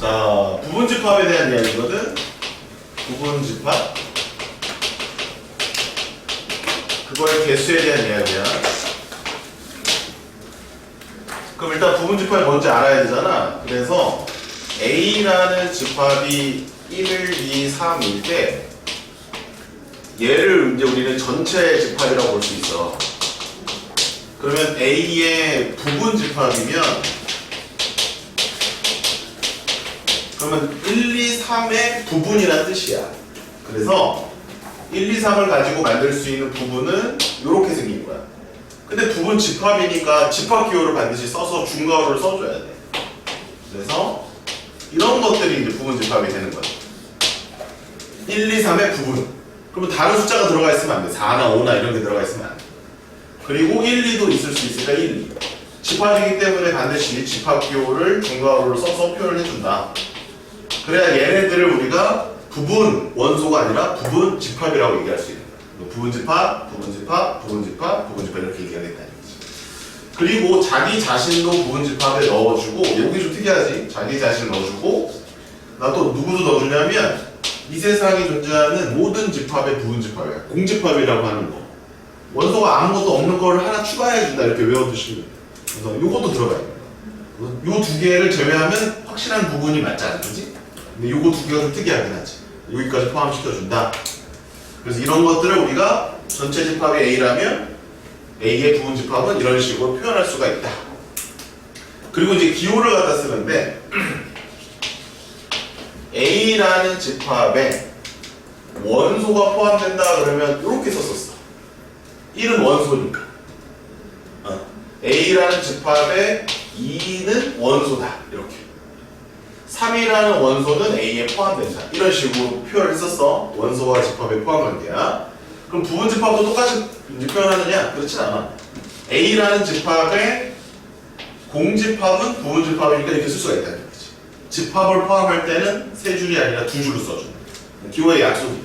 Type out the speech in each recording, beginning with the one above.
자, 부분집합에 대한 이야기거든. 부분집합. 그거의 개수에 대한 이야기야. 그럼 일단 부분집합이 뭔지 알아야 되잖아. 그래서 A라는 집합이 1, 2, 3일 때 얘를 이제 우리는 전체 집합이라고 볼 수 있어. 그러면 A의 부분집합이면 그러면 1, 2, 3의 부분이란 뜻이야. 그래서 1, 2, 3을 가지고 만들 수 있는 부분은 이렇게 생긴 거야. 근데 부분 집합이니까 집합 기호를 반드시 써서 중괄호를 써줘야 돼. 그래서 이런 것들이 이제 부분 집합이 되는 거야. 1, 2, 3의 부분. 그러면 다른 숫자가 들어가 있으면 안 돼. 4나 5나 이런 게 들어가 있으면 안 돼. 그리고 1, 2도 있을 수 있으니까 1, 2. 집합이기 때문에 반드시 집합 기호를 중괄호를 써서 표현을 해준다. 그래야 얘네들을 우리가 부분 원소가 아니라 부분 집합이라고 얘기할 수 있는 거야. 부분 집합, 부분 집합, 부분 집합, 부분 집합 이렇게 얘기하겠다는 거지. 그리고 자기 자신도 부분 집합에 넣어주고, 여기 좀 특이하지? 자기 자신을 넣어주고, 나 또 누구도 넣어주냐면 이 세상에 존재하는 모든 집합의 부분 집합이야. 공집합이라고 하는 거. 원소가 아무것도 없는 거를 하나 추가해준다 이렇게 외워두시면 돼요. 그래서 요것도 들어가야 돼요. 요 두 개를 제외하면 확실한 부분이 맞지 않은 거지? 근데 요거 두 개가 좀 특이하긴 하지. 여기까지 포함시켜준다. 그래서 이런 것들을 우리가 전체 집합이 A라면 A의 부분 집합은 이런 식으로 표현할 수가 있다. 그리고 이제 기호를 갖다 쓰는데 A라는 집합에 원소가 포함된다 그러면 이렇게 썼었어. 1은 원소니까. A라는 집합에 2는 원소다. 이렇게. 3이라는 원소는 A에 포함된다. 이런 식으로 표현을 했었어. 원소와 집합에 포함관계야. 그럼 부분 집합도 똑같이 이제 표현하느냐? 그렇진 않아. A라는 집합의 공집합은 부분 집합이니까 이렇게 쓸 수가 있다는 거지. 집합을 포함할 때는 세 줄이 아니라 두 줄로 써주는 거야. 기호의 약속이.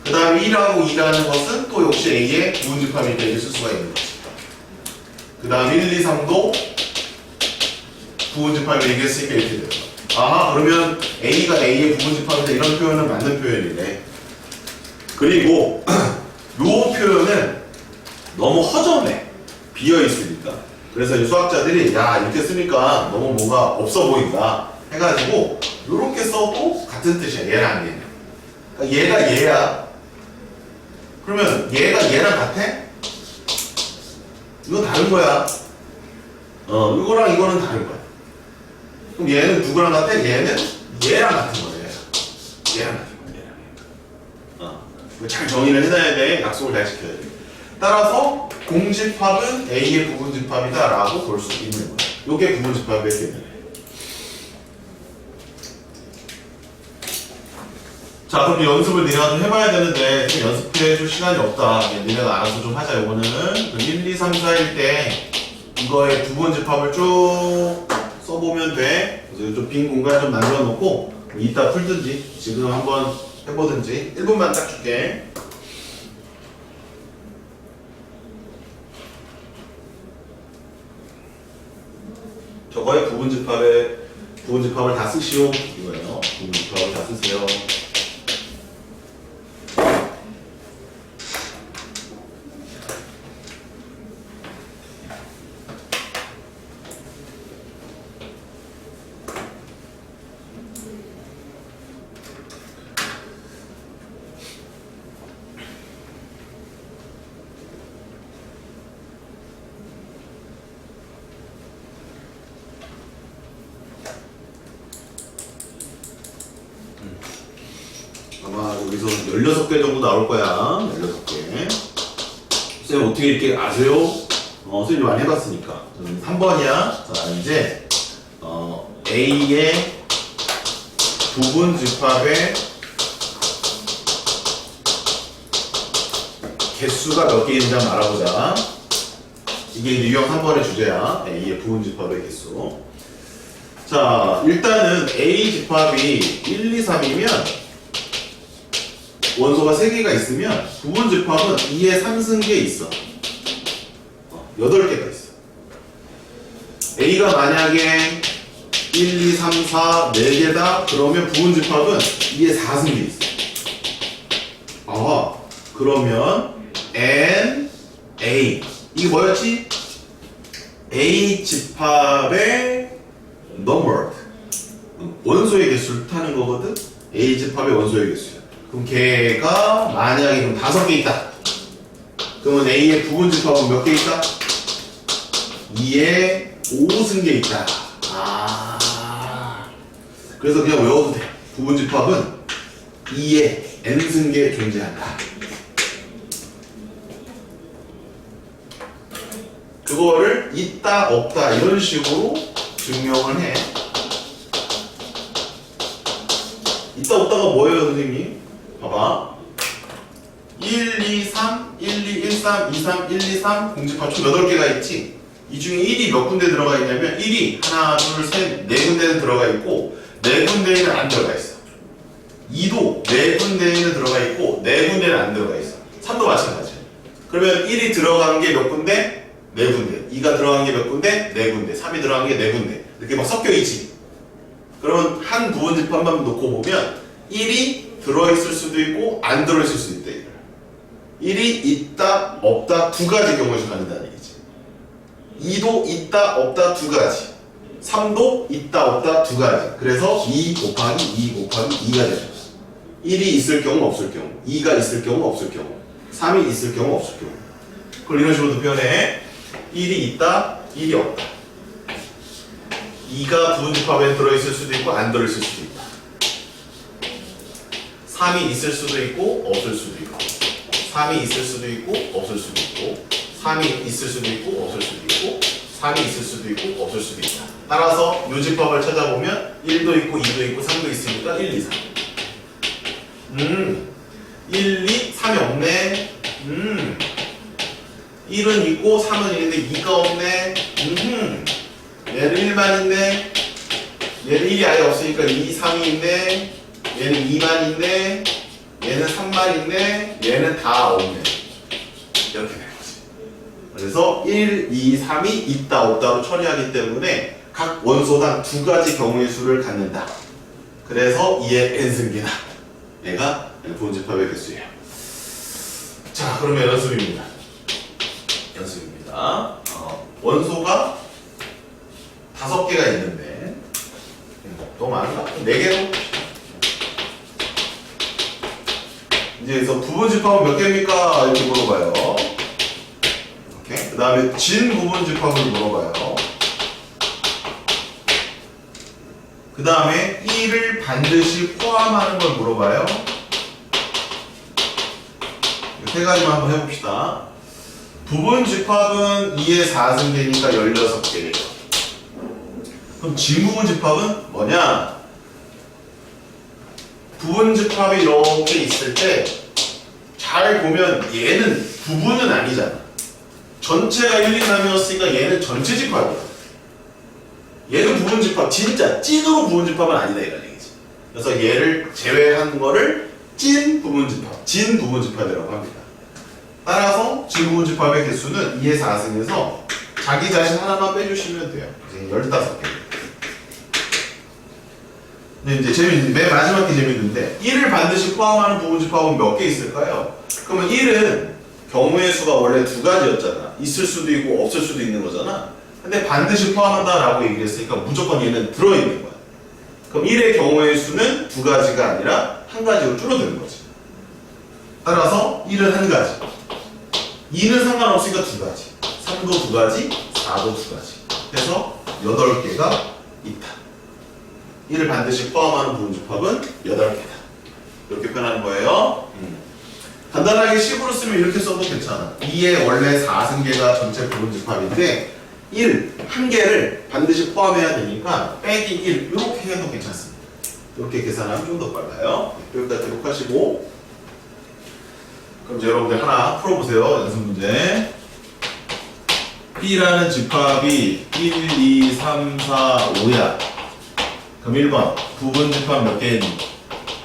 그 다음에 1하고 2라는 것은 또 역시 A의 부분 집합이니까 이렇게 쓸 수가 있는 거지. 그 다음 1, 2, 3도 부분 집합을 얘기했으니까 이렇게 돼요. 아하, 그러면 A가 A의 부분 집합이다 이런 표현은 맞는 표현이네. 그리고 요 표현은 너무 허전해. 비어있으니까. 그래서 이 수학자들이 야 이렇게 쓰니까 너무 뭔가 없어 보인다 해가지고 요렇게 써도 같은 뜻이야. 얘랑 얘는. 그러니까 얘가 얘야. 그러면 얘가 얘랑 같아? 이건 다른 거야. 이거랑 이거는 다른 거야. 그럼 얘는 누구랑 같아? 얘는 얘랑 같은 거야. 얘랑 같은 거야. 얘랑. 잘 정의를 해놔야 돼. 약속을 잘 지켜야 돼. 따라서 공집합은 A의 부분집합이다 라고 볼 수 있는 거야. 요게 부분집합의 개념이에요. 자, 그럼 연습을 니네가 좀 해봐야 되는데 지금 연습해줄 시간이 없다. 니네가 알아서 좀 하자. 요거는 1, 2, 3, 4일 때 이거의 부분집합을 쭉 써보면 돼. 그래서 좀 빈 공간 좀 만들어 놓고 이따 풀든지 지금 한번 해보든지 1분만 딱 줄게. 저거의 부분집합을 다 쓰시오 이거예요. 부분집합을 다 쓰세요. 아마 여기서 16개 정도 나올 거야. 16개. 쌤 어떻게 이렇게 아세요? 쌤이 많이 해봤으니까. 3번이야. 자, 이제 A의 부분 집합의 개수가 몇 개인지 한번 알아보자. 이게 이제 유형 3번의 주제야. A의 부분 집합의 개수. 자, 일단은 A 집합이 1, 2, 3이면 원소가 3개가 있으면 부분 집합은 2의 3승계에 있어. 8개가 있어. A가 만약에 1, 2, 3, 4, 4개다. 그러면 부분집합은 2에 4승계 있어. 아, 그러면 N, A. 이게 뭐였지? A 집합의 number. 원소의 개수를 타는 거거든? A 집합의 원소의 개수야. 그럼 걔가 만약에 그럼 5개 있다. 그러면 A의 부분집합은 몇 개 있다? 2에 5승계 있다. 아. 그래서 그냥 외워도 돼. 부분집합은 2에 n승계 존재한다. 그거를 있다 없다 이런 식으로 증명을 해. 있다 없다가 뭐예요 선생님? 봐봐. 1, 2, 3, 1, 2, 1, 3, 2, 3, 1, 2, 3 공집합 총 8개가 있지. 이 중에 1이 몇 군데 들어가 있냐면 1이 하나, 둘, 셋, 4군데는 들어가 있고 4군데에는 안 들어가 있어. 2도 4군데에는 들어가 있고 4군데는 안 들어가 있어. 3도 마찬가지야. 그러면 1이 들어간 게 몇 군데? 4군데. 2가 들어간 게 몇 군데? 4군데. 3이 들어간 게 4군데. 이렇게 막 섞여 있지. 그러면 한 부분집합만 놓고 보면 1이 들어있을 수도 있고 안 들어있을 수도 있다. 1이 있다 없다 두 가지 경우에서 가능하다는 얘기지. 2도 있다 없다 두 가지. 3도 있다 없다 두 가지. 그래서 2 곱하기 2 곱하기 2가 되죠. 1이 있을 경우 없을 경우, 2가 있을 경우 없을 경우, 3이 있을 경우 없을 경우. 그걸 이런 식으로 표현해. 1이 있다, 1이 없다. 2가 부분집합에 들어있을 수도 있고 안 들어있을 수도 있다. 3이 있을 수도 있고 없을 수도 있고, 3이 있을 수도 있고 없을 수도 있고, 3이 있을 수도 있고 없을 수도 있고, 3이 있을 수도 있고 없을 수도 있다. 따라서 요집합을 찾아보면 1도 있고 2도 있고 3도 있으니까 1, 2, 3. 1, 2, 3이 없네. 1은 있고 3은 있는데 2가 없네. 얘는 1만 있네. 얘는 1이 아예 없으니까 2, 3이 있네. 얘는 2만 있네. 얘는 3만 있네. 얘는 다 없네. 이렇게 되는 거지. 그래서 1, 2, 3이 있다 없다로 처리하기 때문에 각 원소당 두 가지 경우의 수를 갖는다. 그래서 2의 n승계다. 얘가 부분집합의 개수예요. 자, 그러면 연습입니다. 연습입니다. 원소가 5개가 있는데 너무 많은가? 4개로 이제 그래서 부분집합은 몇 개입니까? 이렇게 물어봐요. 이렇게. 그 다음에 진 부분집합을 물어봐요. 그 다음에 1을 반드시 포함하는 걸 물어봐요. 세 가지만 한번 해봅시다. 부분집합은 2의 4승계니까 16개예요. 그럼 진부분집합은 뭐냐? 부분집합이 이렇게 있을 때 잘 보면 얘는 부분은 아니잖아. 전체가 1, 2, 3이었으니까 얘는 전체 집합이야. 얘는 부분집합, 진짜 찐으로 부분집합은 아니다 이런 얘기지. 그래서 얘를 제외한 거를 찐 부분집합, 진 부분집합이라고 합니다. 따라서 진 부분집합의 개수는 2의 4승에서 자기 자신 하나만 빼주시면 돼요. 이제 15개. 근데 이제 맨 마지막 게 재밌는데 1을 반드시 포함하는 부분집합은 몇 개 있을까요? 그러면 1은 경우의 수가 원래 두 가지였잖아. 있을 수도 있고 없을 수도 있는 거잖아. 근데 반드시 포함한다라고 얘기를 했으니까 무조건 얘는 들어있는 거야. 그럼 1의 경우의 수는 두 가지가 아니라 한 가지로 줄어드는 거지. 따라서 1은 한 가지. 2는 상관없으니까 두 가지. 3도 두 가지, 4도 두 가지. 해서 8개가 있다. 1을 반드시 포함하는 부분집합은 8개다. 이렇게 표현하는 거예요. 간단하게 식으로 쓰면 이렇게 써도 괜찮아. 2의 원래 4승계가 전체 부분집합인데 1, 한 개를 반드시 포함해야 되니까 빼기 1 이렇게 해도 괜찮습니다. 이렇게 계산하면 좀 더 빨라요. 여기다 기록하시고 그럼 이제 여러분들 하나 풀어보세요. 연습 문제. B라는 집합이 1, 2, 3, 4, 5야. 그럼 1번 부분집합 몇 개니?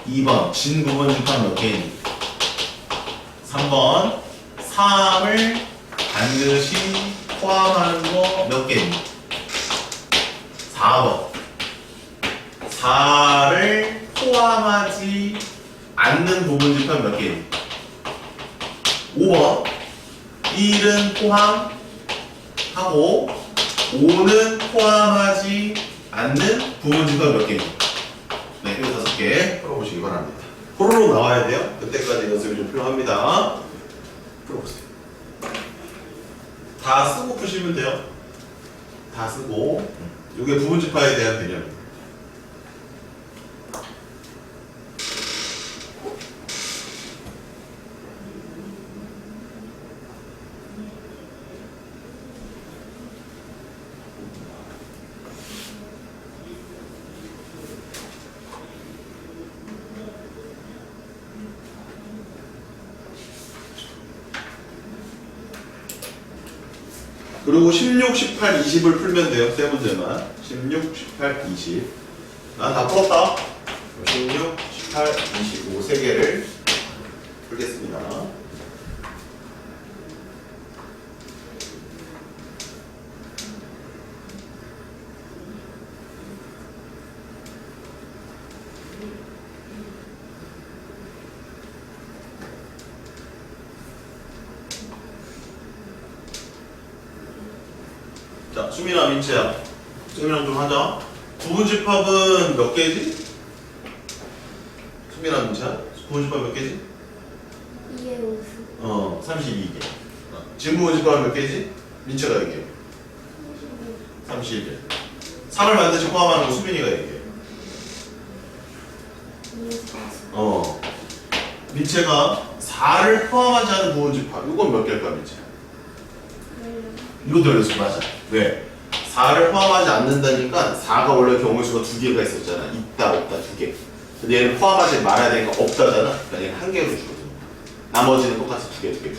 2번 진부분집합 몇 개니? 3번 3을 반드시 포함하는 거 몇 개니? 4번 4를 포함하지 않는 부분 집합 몇 개? 5번 1은 포함하고 5는 포함하지 않는 부분 집합 몇 개? 네, 이거 5개 풀어보시기 바랍니다. 호로록 나와야 돼요. 그때까지 연습이 좀 필요합니다. 풀어보세요. 다 쓰고 푸시면 돼요. 다 쓰고. 이게 부분 집합에 대한 개념입니다. 그리고 16, 18, 20을 풀면 돼요. 세 문제만. 16, 18, 20. 난 다 풀었다. 16, 18, 25. 세 개를 풀겠습니다. 자, 수민아, 민채야. 수민이랑 좀 하자. 부분 집합은 몇 개지? 수민아, 민채야. 부분 집합 몇 개지? 2의 5수 32개. 지금 부분 집합 몇 개지? 민채가 얘기해. 31개. 3을 반드시 포함하는 거 수민이가 얘기해. 2의 4수 민채가 4를 포함하지 않은 부분 집합. 이건 몇 개일까, 민채? 이것도 열렸어, 맞아. 왜? 4를 포함하지 않는다니까 4가 원래 경우의 수가 2개가 있었잖아. 있다, 없다, 2개. 근데 얘는 포함하지 말아야 되니까 없다잖아. 그러니까 얘는 1개로 주거든. 나머지는 똑같이 2개.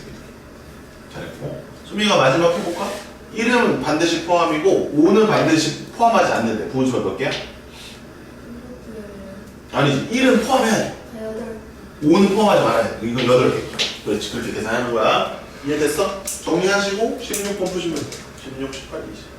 잘했고. 수미가 마지막 해볼까? 1은 반드시 포함이고 5는 반드시 포함하지 않는데 부분 집합 몇 개야? 아니지. 1은 포함해야 돼. 5는 포함하지 말아야 돼. 이건 8개. 그렇지. 그렇게 계산하는 거야. 이해됐어? 정리하시고 16번 푸시면 돼. 16, 18, 20.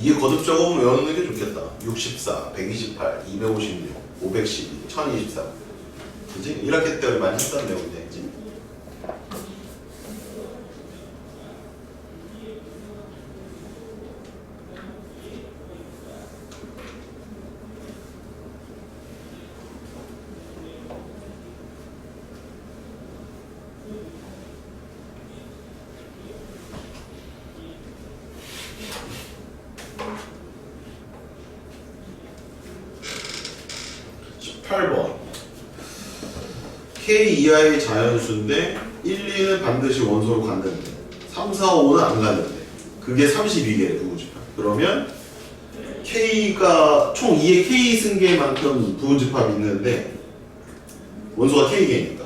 이게 거듭 적으면 외우는 게 좋겠다. 64, 128, 256, 512, 1023. 그지? 1학기 때 우리 많이 했던 내용인데, 그지? K 이하의 자연수인데 1, 2는 반드시 원소로 갔는데 3, 4, 5는 안 갔는데 그게 32개의 부분집합. 그러면 K가 총 2의 K 승계만큼 부분집합이 있는데 원소가 K개니까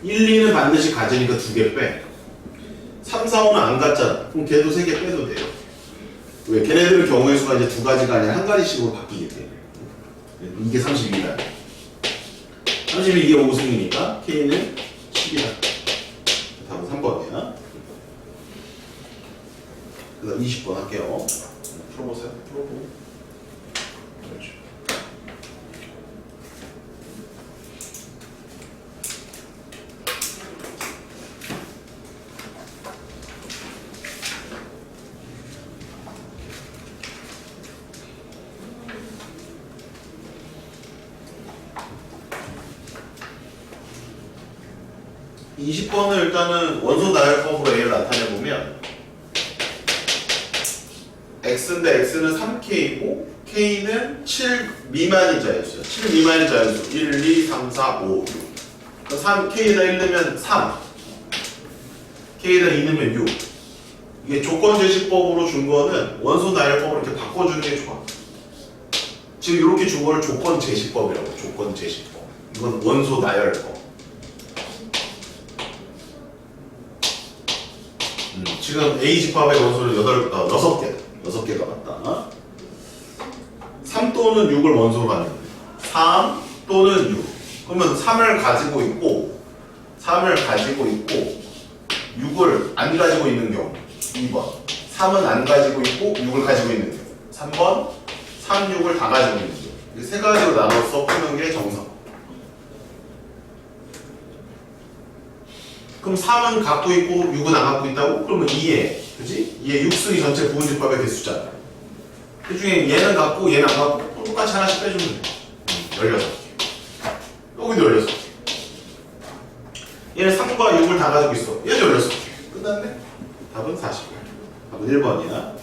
1, 2는 반드시 가지니까 2개 빼. 3, 4, 5는 안 갔잖아. 그럼 걔도 3개 빼도 돼요. 왜? 걔네들의 경우의 수가 이제 2가지가 아니라 1가지씩으로 바뀌게 돼. 이게 32다. 32개 5승이니까 K는 10이다. 답은 3번이야. 그 다음 20번 할게요. 풀어보세요. 풀어보고. 그렇죠. 이십 번을 일단은 원소 나열법으로 A를 나타내보면 x인데 x는 3k이고 k는 7 미만인 자연수야. 7 미만인 자연수 1, 2, 3, 4, 5, 6. 3, k에다 1 넣으면 3, k에다 2 넣으면 6. 이게 조건 제시법으로 준 거는 원소 나열법으로 이렇게 바꿔주는 게 좋아. 지금 이렇게 준 거를 조건 제시법이라고. 조건 제시법. 이건 원소 나열법. 지금 A 집합의 원소는 6개가 맞다. 3 또는 6을 원소로 갖는 거예요. 3 또는 6. 그러면 3을 가지고 있고 6을 안 가지고 있는 경우 2번. 3은 안 가지고 있고 6을 가지고 있는 경우 3번. 3, 6을 다 가지고 있는 경우. 이 세 가지로 나눠서 푸는 게 정석. 그럼 3은 갖고 있고 6은 안 갖고 있다고? 그러면 2에, 그지? 2에 6승이 전체 부분집합의 개수잖아. 그 중에 얘는 갖고 얘는 안 갖고 똑같이 하나씩 빼주면 돼. 16개. 여기도 16개. 얘는 3과 6을 다 가지고 있어. 얘도 16개. 끝났네? 답은 48. 답은 1번이야.